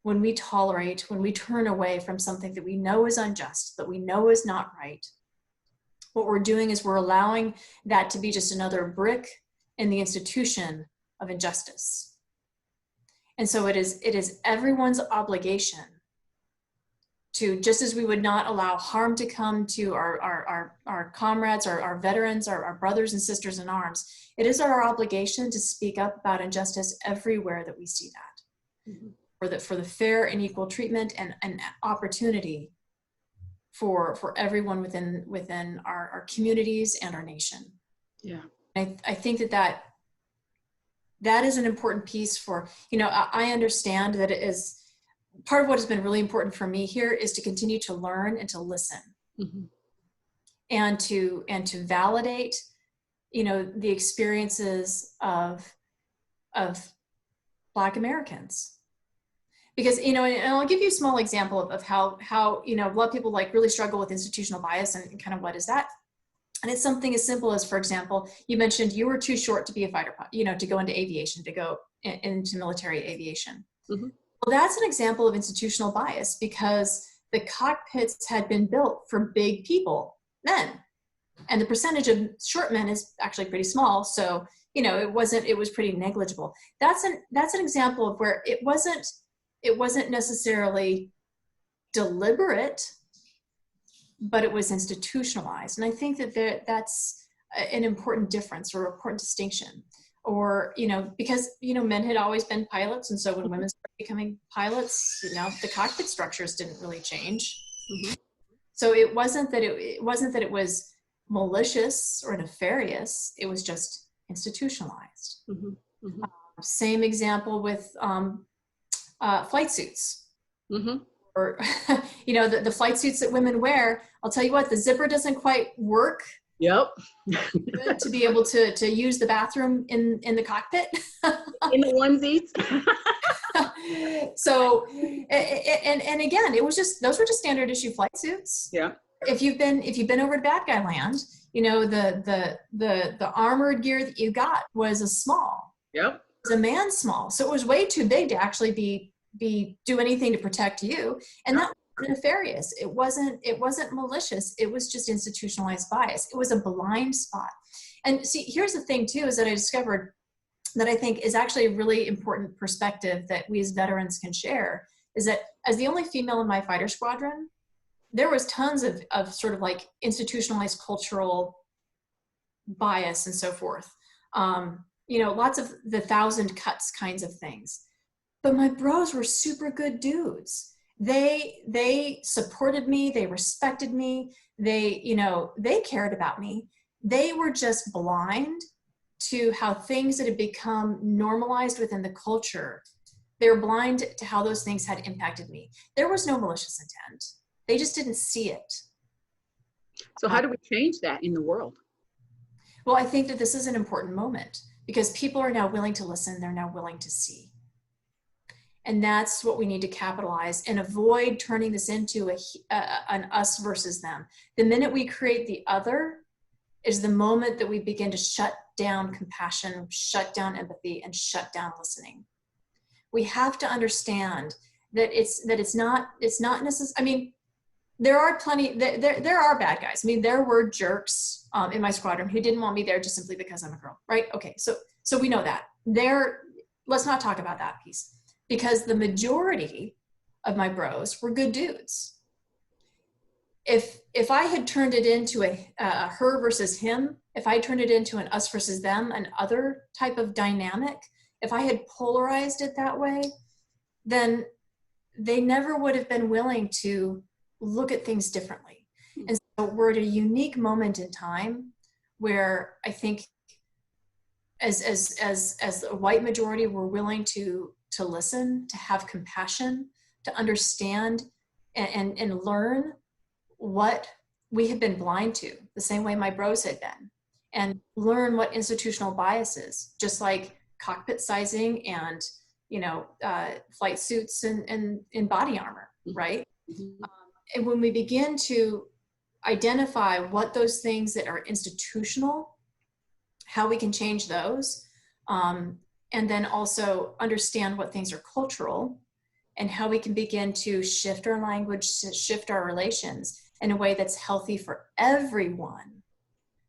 when we tolerate, when we turn away from something that we know is unjust, that we know is not right, what we're doing is we're allowing that to be just another brick in the institution of injustice. And so it is everyone's obligation to, just as we would not allow harm to come to our comrades, our veterans, our brothers and sisters in arms, it is our obligation to speak up about injustice everywhere that we see that. Mm-hmm. For the fair and equal treatment and opportunity for everyone within our communities and our nation. Yeah. I think that is an important piece for, I understand that it is part of what has been really important for me here is to continue to learn and to listen. Mm-hmm. and to validate, the experiences of Black Americans. Because, and I'll give you a small example of how a lot of people really struggle with institutional bias and kind of what is that. And it's something as simple as, for example, you mentioned you were too short to be a fighter, to go into aviation, to go into military aviation. Mm-hmm. Well, that's an example of institutional bias because the cockpits had been built for big people, men. And the percentage of short men is actually pretty small. So, it was pretty negligible. That's an example of where it wasn't necessarily deliberate, but it was institutionalized. And I think that's an important difference or important distinction. Or, because, men had always been pilots. And so when women started becoming pilots, the cockpit structures didn't really change. Mm-hmm. So it wasn't that it was malicious or nefarious. It was just institutionalized. Mm-hmm. Mm-hmm. Same example with flight suits. Mm-hmm. Or, the flight suits that women wear, I'll tell you what, the zipper doesn't quite work. Yep. To be able to use the bathroom in the cockpit. In the onesies. So, and again, those were just standard issue flight suits. Yeah. If you've been over to bad guy land, the armored gear that you got was a small. Yep. It was a man small. So it was way too big to actually do anything to protect you. And that was nefarious. It wasn't malicious. It was just institutionalized bias. It was a blind spot. And see, here's the thing too, is that I discovered that I think is actually a really important perspective that we as veterans can share, is that as the only female in my fighter squadron, there was tons of sort of institutionalized cultural bias and so forth. Lots of the 1,000 cuts kinds of things. But my bros were super good dudes. They supported me. They respected me. They cared about me. They were just blind to how things that had become normalized within the culture, they were blind to how those things had impacted me. There was no malicious intent. They just didn't see it. So how do we change that in the world? Well, I think that this is an important moment because people are now willing to listen. They're now willing to see. And that's what we need to capitalize and avoid turning this into an us versus them. The minute we create the other is the moment that we begin to shut down compassion, shut down empathy, and shut down listening. We have to understand that it's not necessary. I mean, there are bad guys. I mean, there were jerks in my squadron who didn't want me there just simply because I'm a girl, right? Okay, so we know that. Let's not talk about that piece. Because the majority of my bros were good dudes. If I had turned it into a her versus him, if I turned it into an us versus them, an other type of dynamic, if I had polarized it that way, then they never would have been willing to look at things differently. And so we're at a unique moment in time where I think as a white majority, we're willing to listen, to have compassion, to understand and learn what we have been blind to, the same way my bros had been, and learn what institutional bias is, just like cockpit sizing and, flight suits and body armor, right? Mm-hmm. And when we begin to identify what those things that are institutional, how we can change those, and then also understand what things are cultural and how we can begin to shift our language, shift our relations in a way that's healthy for everyone,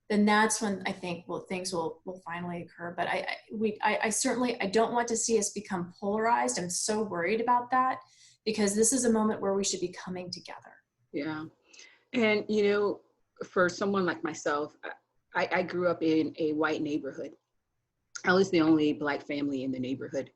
then that's when I think, well, things will finally occur. But I certainly, I don't want to see us become polarized. I'm so worried about that, because this is a moment where we should be coming together. Yeah. And, you know, for someone like myself, I grew up in a white neighborhood. I was the only Black family in the neighborhood.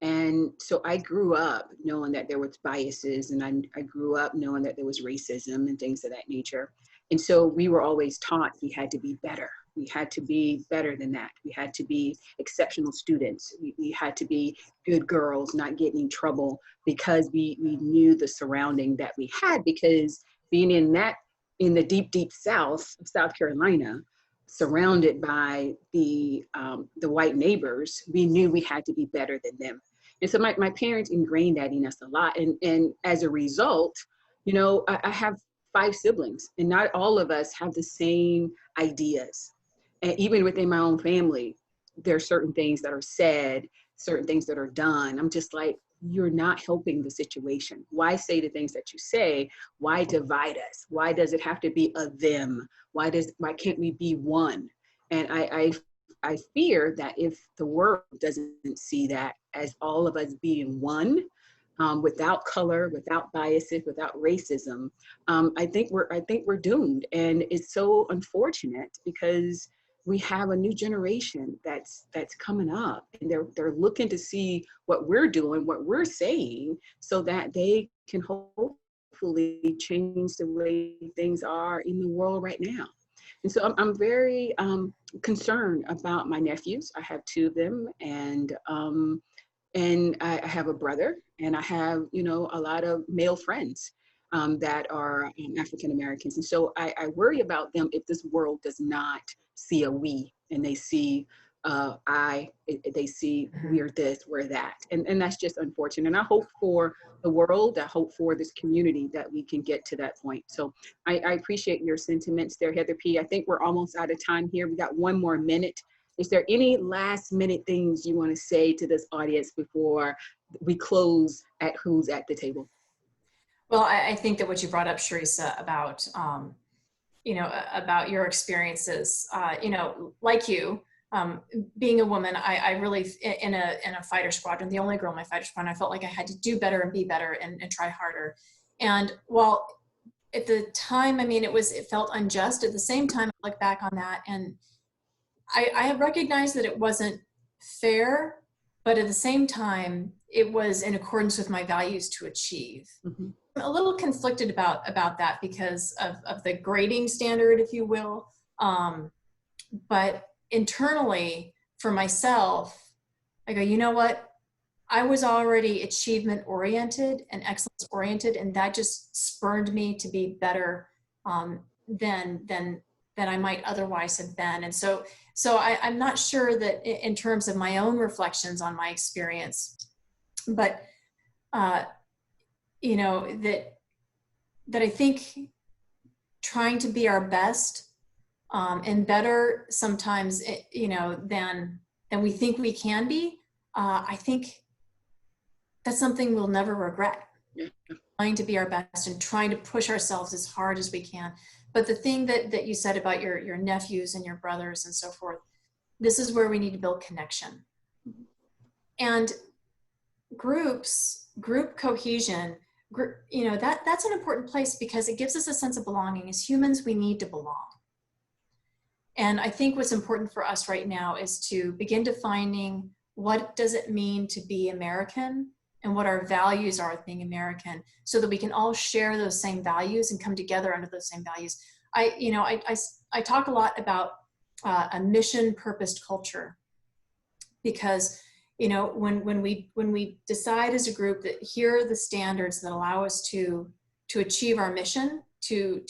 And so I grew up knowing that there was biases, and I grew up knowing that there was racism and things of that nature. And so we were always taught we had to be better. We had to be better than that. We had to be exceptional students. We had to be good girls, not getting in trouble, because we knew the surrounding that we had, because being in the deep, deep South of South Carolina, surrounded by the white neighbors, we knew we had to be better than them. And so my parents ingrained that in us a lot. And as a result, you know, I have 5 siblings, and not all of us have the same ideas. And even within my own family, there are certain things that are said, certain things that are done. I'm just like, you're not helping the situation. Why say the things that you say? Why divide us? Why does it have to be a them? Why can't we be one? And I fear that if the world doesn't see that as all of us being one, without color, without biases, without racism, I think we're doomed. And it's so unfortunate, because we have a new generation that's coming up, and they're looking to see what we're doing, what we're saying, so that they can hopefully change the way things are in the world right now. And so I'm very concerned about my nephews. I have 2 of them, and I have a brother, and I have, you know, a lot of male friends that are African Americans. And so I worry about them if this world does not see a we, and they see they see we're this, we're that. And that's just unfortunate. And I hope for the world, I hope for this community that we can get to that point. So I appreciate your sentiments there, Heather P. I think we're almost out of time here. We got 1 more minute. Is there any last minute things you want to say to this audience before we close at Who's at the Table? Well, I think that what you brought up, Cherissa, about, you know, about your experiences, you know, like you, being a woman, I really, in a fighter squadron, the only girl in my fighter squadron, I felt like I had to do better and be better and try harder. And while at the time, I mean, it felt unjust. At the same time, I look back on that, and I have recognized that it wasn't fair, but at the same time, it was in accordance with my values to achieve. Mm-hmm. I'm a little conflicted about that because of the grading standard, if you will. But internally, for myself, I go, you know what? I was already achievement oriented and excellence oriented, and that just spurred me to be better than I might otherwise have been. And so I'm not sure that in terms of my own reflections on my experience, but you know, that I think trying to be our best and better sometimes, you know, than we think we can be, I think that's something we'll never regret. Trying to be our best and trying to push ourselves as hard as we can. But the thing that you said about your nephews and your brothers and so forth, this is where we need to build connection. And group cohesion, you know, that's an important place, because it gives us a sense of belonging. As humans, we need to belong. And I think what's important for us right now is to begin defining what does it mean to be American, and what our values are of being American, so that we can all share those same values and come together under those same values. I talk a lot about a mission purposed culture, because, you know, when we decide as a group that here are the standards that allow us to achieve our mission, to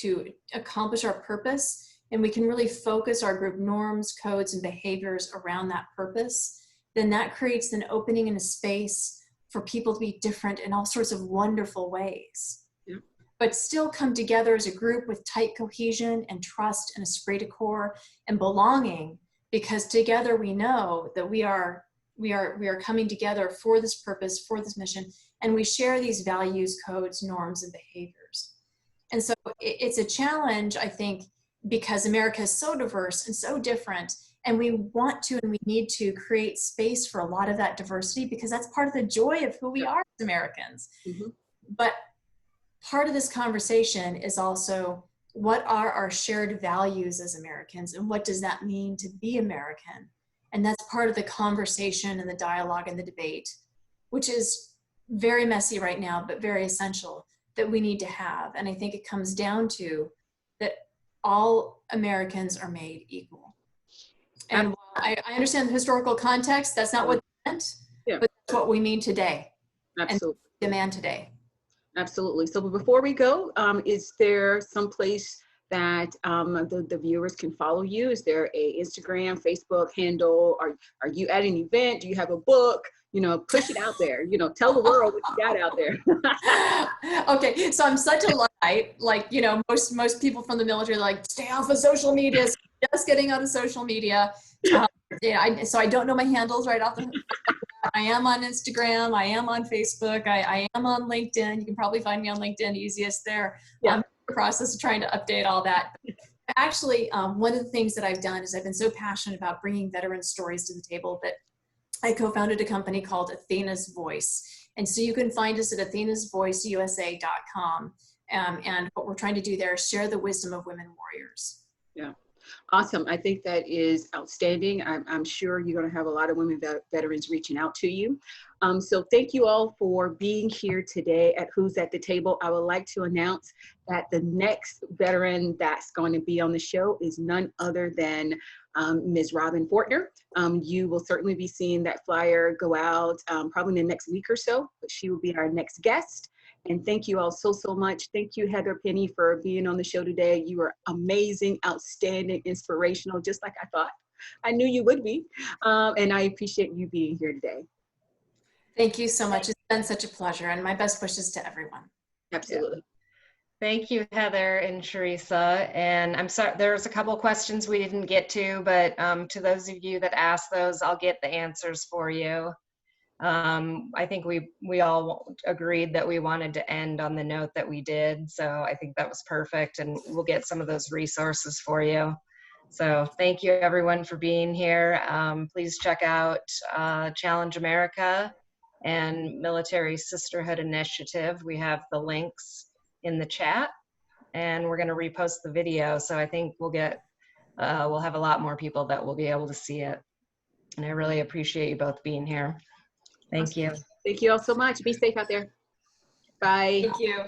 accomplish our purpose, and we can really focus our group norms, codes, and behaviors around that purpose, then that creates an opening and a space for people to be different in all sorts of wonderful ways. Yeah. But still come together as a group with tight cohesion and trust and esprit de corps and belonging, because together we know that we are coming together for this purpose, for this mission, and we share these values, codes, norms, and behaviors. And so it's a challenge, I think, because America is so diverse and so different. And we want to and we need to create space for a lot of that diversity, because that's part of the joy of who we are as Americans. Mm-hmm. But part of this conversation is also, what are our shared values as Americans, and what does that mean to be American? And that's part of the conversation and the dialogue and the debate, which is very messy right now, but very essential, that we need to have. And I think it comes down to that all Americans are made equal. And while I understand the historical context, that's not what it meant, Yeah. but that's what we mean today. Absolutely. And demand today. Absolutely. So before we go, is there some place that the viewers can follow you? Is there a Instagram, Facebook handle? Are you at an event? Do you have a book? You know, push it out there. You know, tell the world what you got out there. Okay, so I'm such a Luddite. Like, you know, most people from the military are like, stay off of social media. So just getting out of social media. Yeah, so I don't know my handles right off the. I am on Instagram. I am on Facebook. I am on LinkedIn. You can probably find me on LinkedIn, easiest there. Yeah. I'm in the process of trying to update all that. Actually, one of the things that I've done is I've been so passionate about bringing veteran stories to the table that I co-founded a company called Athena's Voice. And so you can find us at athenasvoiceusa.com. And what we're trying to do there is share the wisdom of women warriors. Yeah. Awesome. I think that is outstanding. I'm sure you're going to have a lot of women veterans reaching out to you. So thank you all for being here today at Who's at the Table. I would like to announce that the next veteran that's going to be on the show is none other than Ms. Robin Fortner. You will certainly be seeing that flyer go out probably in the next week or so, but she will be our next guest. And thank you all so much. Thank you, Heather Penney, for being on the show today. You were amazing, outstanding, inspirational, just like I thought I knew you would be. And I appreciate you being here today. Thank you so much. It's been such a pleasure, and my best wishes to everyone. Absolutely. Thank you, Heather and Cherissa. And I'm sorry, there's a couple of questions we didn't get to, but to those of you that asked those, I'll get the answers for you. I think we all agreed that we wanted to end on the note that we did. So I think that was perfect, and we'll get some of those resources for you. So thank you everyone for being here. Please check out Challenge America and Military Sisterhood Initiative. We have the links in the chat, and we're going to repost the video. So I think we'll have a lot more people that will be able to see it. And I really appreciate you both being here. Thank you. Thank you all so much. Be safe out there. Bye. Thank you.